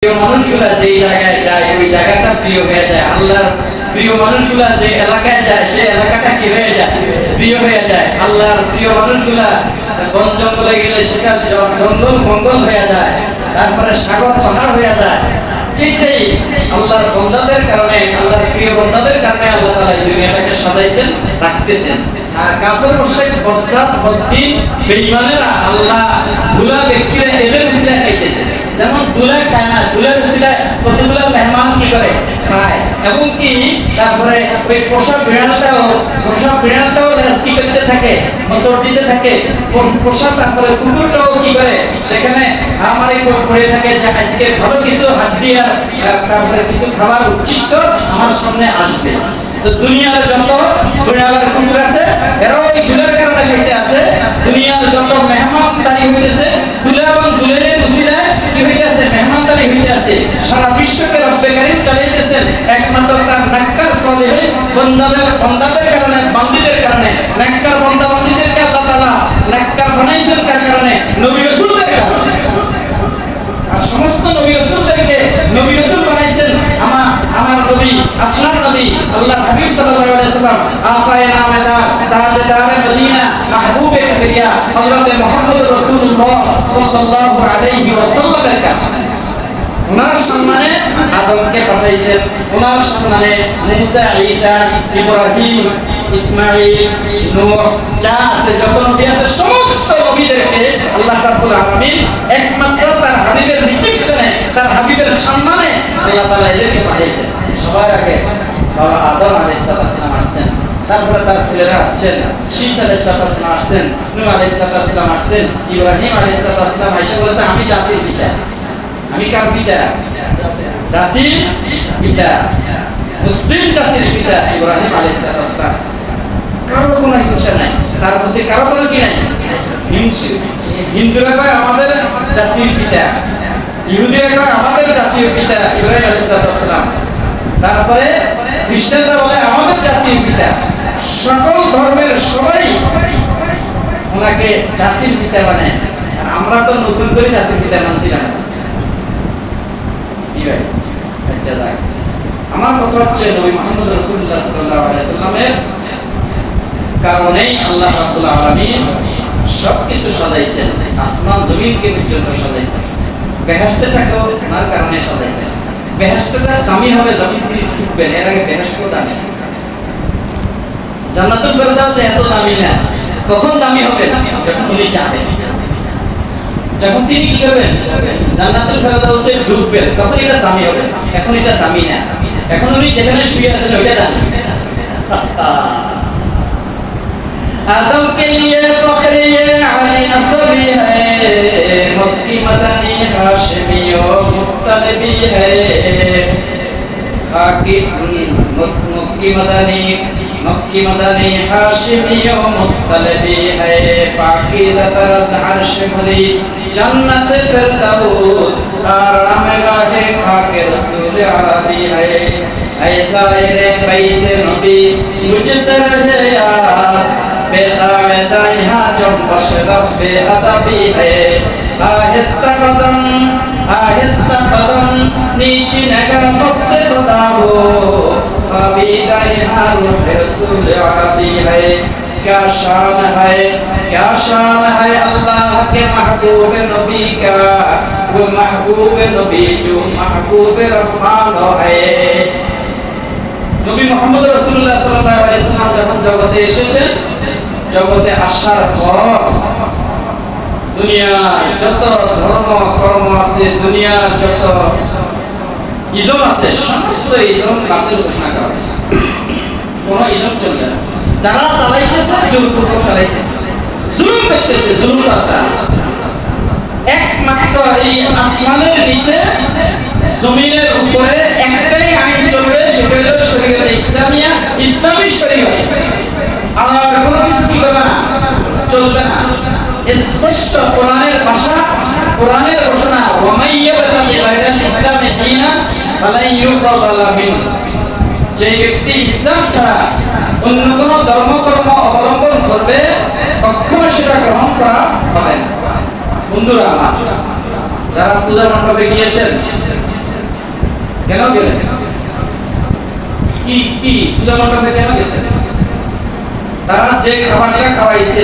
প্রিয় মানুষগুলা যেই জায়গায় যায় ওই জায়গাটা প্রিয় হয়ে যায়। আল্লাহর প্রিয় মানুষগুলা যে এলাকায় যায় সেই এলাকাটা কি হয়ে যায়? প্রিয় হয়ে যায়। আল্লাহর প্রিয় মানুষগুলা বন জঙ্গলে গেলে সেটা জঙ্গল মঙ্গল হয়ে যায়, তারপরে সাগর পাহাড় হয়ে যায়। ঠিক সেই আল্লাহর বান্দাদের কারণে, আল্লাহর প্রিয় বান্দাদের কারণে আল্লাহ তাআলা এই দুনিয়াটাকে সাজাইছেন, রাখতেছেন। আর কাফের মুশরিক বদজাত বদ্দিন বেঈমানেরা আল্লাহ ভুলা ব্যক্তিরা এদের উসিলা খাইতেছে। যেমন দুলা খায় না, দুলার উসিলা কতগুলো মেহমান কি করে খায়, এবং কি তারপরে ওই পোষা বিড়ালটাও রেস্কি করতে থাকে, মসর দিতে থাকে। পোষা তারপরে কুকুরটাও কি করে সেখানে আমারই পড়ে থাকে যে আজকে ভালো কিছু হাড্ডি আর তারপরে কিছু খাবার উচ্ছিষ্ট আমার সামনে আসবে। তো দুনিয়ার যত বিড়াল আর কুকুর আছে এরাও এই দুলার কারণে খাইতে আছে। দুনিয়ার যত মেহমানদারি হইতেছে দুলা এবং দুলের উসিলায় কি হইতেছে? মেহমানদারি হইতেছে। সারা বিশ্বকে রব্বে কারীম চালাইতেছেন একমাত্র তার নেককার সালেহ বান্দাদের কারণে, বান্দীদের কারণে। নেককার বান্দা বান্দীদেরকে আল্লাহ তাআলা নেককার বানাইছেন কার কারণে? নবী রাসূলদের কারণে। আর সমস্ত নবী রাসূলদেরকে নবী রাসূল বানাইছেন আমার নবী, আপনার নবী আল্লাহ হাবিব সাল্লাল্লাহু আলাইহি ওয়াসাল্লাম, আকায়ে নামেদার, তাজদারে মদিনা, মাহবুবে কিবরিয়া হযরত মুহাম্মদ রাসূলুল্লাহ সাল্লাল্লাহু আলাইহি ওয়াসাল্লামের কারণে। ওনার সম্মানে আদমকে পাঠাইছেন, ওনার সম্মানে মুসা, ঈসা, ইব্রাহিম, ইসমাঈল, নূহ যা আছে, যত নবী আছে সমস্ত নবীদেরকে আল্লাহ রাব্বুল আলামিন একমাত্র তার হাবিবের রিজেকশনে, তার হাবিবের সম্মানে আল্লাহ তাআলা এদেরকে পাঠিয়েছেন। সবার আগে বাবা আদম আলাইহিস সালাম আসছেন, তারপরে তার ছেলেরা আসছেন, শীস আলাইহিস সালাম আসছেন, নূহ আলাইহিস সালাম আসছেন, ইব্রাহিম আলাইহিস সালাম আয়েশা বলতে আমি জাতির পিতা। আমি কার পিতা? জাতির পিতা, মুসলিম জাতির পিতা ইব্রাহিম আলাইহিস সালাম। কারো কোনো হিংসা নাই, তার প্রতি কারো কোনো কি নাই হিংসা। হিন্দুরা কয় আমাদের জাতির পিতা, ইহুদিরা কয় আমাদের জাতির পিতা ইব্রাহিম আলাইহিস সালাম। তারপরে খ্রিস্টানরা বলে আমাদের জাতির পিতা। সকল ধর্মের সবাই ওনাকে জাতির পিতা মানে। আমরা তো নতুন করে জাতির পিতা মানছিলাম। আমার কথা হচ্ছে নবী মুহাম্মদ রাসূলুল্লাহ সাল্লাল্লাহু আলাইহি ওয়াসাল্লামের কারণেই আল্লাহ রাব্বুল আলামিন সবকিছু সাজাইছেন, আসমান জমিনকে পর্যন্ত সাজাইছেন। বেহেশতটাকেও ওনার কারণে সাজাইছেন। বেহেশতটা দামি হবে যখন তিনি ঢুকবেন, এর আগে বেহেশত দামি। জান্নাতুল ফেরদাউস এত দামি না। কখন দামি হবে? যখন উনি চাবেন, যখন তিনি কি করবেন জান্নাতুল ফেরদাউসে ঢুকবেন, তখন এটা দামি হবে। এখন এটা দামি না, এখন উনি যেখানে শুয়ে আছেন ওইটা দামি। आदम के लिए फख्र ये अली नस्बी है, मक्की मदनी हाशिमी और मुत्तलबी है। खाकी मक्की मदनी हाशिमी और मुत्तलबी है। पाकीज़ा तरज़ अर्श भरी जन्नत फिरदौस, आरामगाहे खाके रसूल अरबी है। ऐसा रे बैत नबी मुझसे रहे यार, बेकायदा यहाँ जुम्बश रब्बे अदबी है। आहिस्ता कदम नीचे नगर फस्ते सदा हो, ख़ाबीदा यहाँ रूह रसूल अरबी है। क्या शान है अल्लाह के महबूब नबी का, वो महबूब नबी जो महबूब रहमान है। নবী মুহাম্মদ রাসূলুল্লাহ সাল্লাল্লাহু আলাইহি ওয়াসাল্লাম যখন জগতে এসেছেন, জগতে আসার পর দুনিয়ার যত ধর্ম কর্ম আছে, দুনিয়ার যত ইজম আছে, সমস্ত ইজম বাতিল ঘোষণা করা হয়েছে। কোনো ইজম চলবে না। যারা চালাইতেছে জোরপূর্বক চালাইতেছে, জুলুম করতেছে, জুলুম আছে। একমাত্র এই আসমানের নিচে জমিনের উপরে একটাই আইন চলবে, সেটা হলো শরীয়ত ইসলামিয়া, ইসলামী শরীয়ত। আর কোনো কিছু কি করবে না, চলবে না। স্পষ্ট কোরআনের ভাষা, কোরআনের ঘোষণা, ওয়া মান ইয়াবতাগি গায়রাল ইসলামি দীনান ফালান ইউকবালা মিনহু। যে ব্যক্তি ইসলাম ছাড়া অন্য কোনো ধর্মকর্ম অবলম্বন করবে, কখনো সেটা গ্রহণ করা হবে না। বন্ধুরা, যারা পূজা মণ্ডপে গিয়েছেন কেন গেলেন? কি কি পূজা মণ্ডপে কেন গেছেন? তারা যে খাবারটা খাওয়াইছে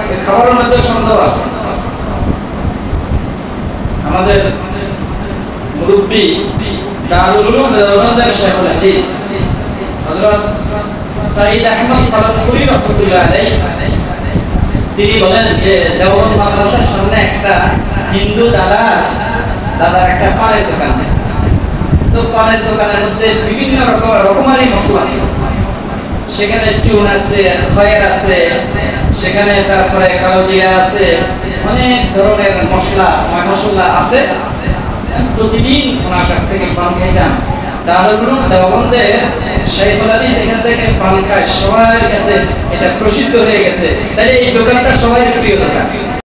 ওই খাবারের মধ্যে সন্দেহ আছে। আমাদের মুরব্বী দারুল উলুম দেওবন্দের শেখুল হাদিস হযরত সাইদ আহমদ ফারুকুরি রাহমাতুল্লাহ আলাইহি তিনি বলেন যে দেওবন্দ মাদ্রাসার সামনে একটা হিন্দু দাদার একটা পানের দোকান আছে। তো পানের দোকানের মধ্যে বিভিন্ন রকমারি মশলা আছে, সেখানে চুন আছে, খয়ের আছে, সেখানে তারপরে কালো জিরা আছে, অনেক ধরনের মশলা আছে। প্রতিদিন ওনার কাছ থেকে পান খাইতাম। দারুল উলুম দেওবন্দের শাইখুল হাদিস এখান থেকে পান খায়, সবার কাছে এটা প্রসিদ্ধ হয়ে গেছে। তাই এই দোকানটা সবাই প্রিয় দোকান।